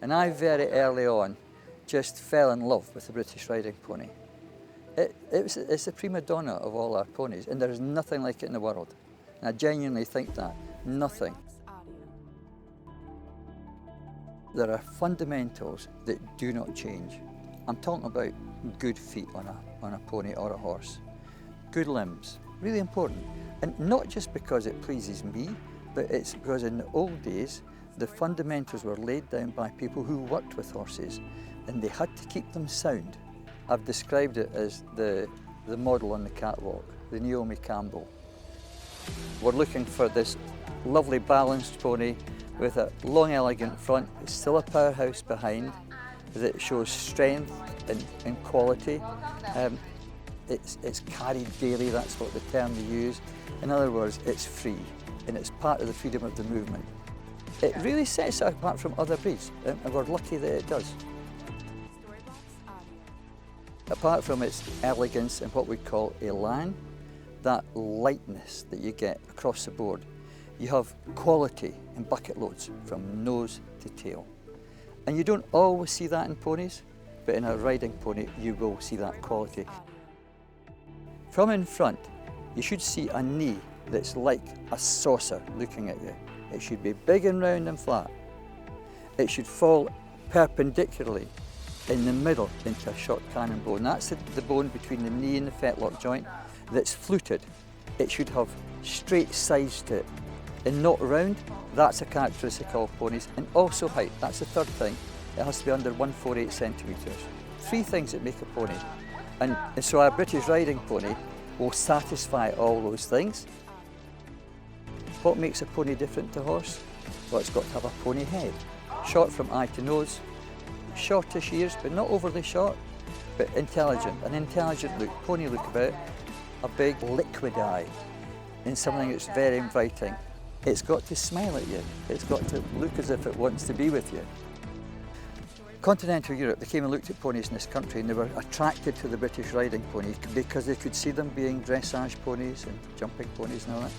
And I very early on just fell in love with the British Riding Pony. It's the prima donna of all our ponies, and there's nothing like it in the world. And I genuinely think that, nothing. There are fundamentals that do not change. I'm talking about good feet on a pony or a horse. Good limbs, really important. And not just because it pleases me, but it's because in the old days, the fundamentals were laid down by people who worked with horses, and they had to keep them sound. I've described it as the model on the catwalk, the Naomi Campbell. We're looking for this lovely balanced pony with a long elegant front. It's still a powerhouse behind that shows strength and quality. It's carried daily, that's what the term they use. In other words, it's free, and it's part of the freedom of the movement. It really sets it apart from other breeds, and we're lucky that it does. Apart from its elegance and what we call élan, that lightness that you get across the board, you have quality in bucket loads from nose to tail. And you don't always see that in ponies, but in a riding pony you will see that quality. From in front, you should see a knee that's like a saucer looking at you. It should be big and round and flat. It should fall perpendicularly in the middle into a short cannon bone. That's the bone between the knee and the fetlock joint that's fluted. It should have straight sides to it and not round. That's a characteristic of ponies. And also height, that's the third thing. It has to be under 148 centimetres. Three things that make a pony. And so our British Riding Pony will satisfy all those things. What makes a pony different to a horse? Well, it's got to have a pony head. Short from eye to nose, shortish ears, but not overly short, but intelligent. An intelligent look, pony look about, a big liquid eye, and something that's very inviting. It's got to smile at you. It's got to look as if it wants to be with you. Continental Europe, they came and looked at ponies in this country, and they were attracted to the British Riding Pony because they could see them being dressage ponies and jumping ponies and all that.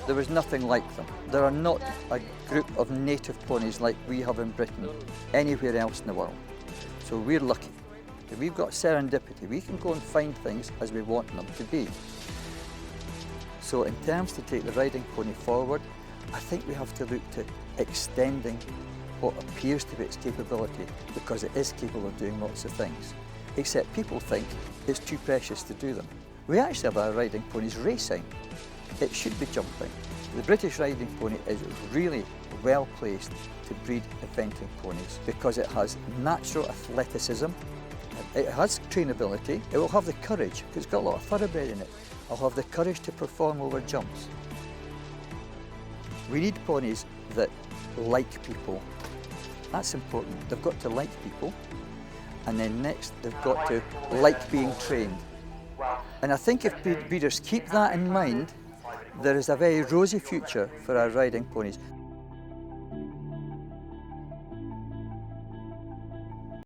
There was nothing like them. There are not a group of native ponies like we have in Britain anywhere else in the world. So we're lucky. We've got serendipity. We can go and find things as we want them to be. So in terms to take the riding pony forward, I think we have to look to extending what appears to be its capability, because it is capable of doing lots of things, except people think it's too precious to do them. We actually have our riding ponies racing. It should be jumping. The British Riding Pony is really well placed to breed eventing ponies because it has natural athleticism, it has trainability, it will have the courage, because it's got a lot of thoroughbred in it. It'll have the courage to perform over jumps. We need ponies that like people. That's important. They've got to like people, and then next they've got to like being trained. And I think if breeders keep that in mind, there is a very rosy future for our riding ponies.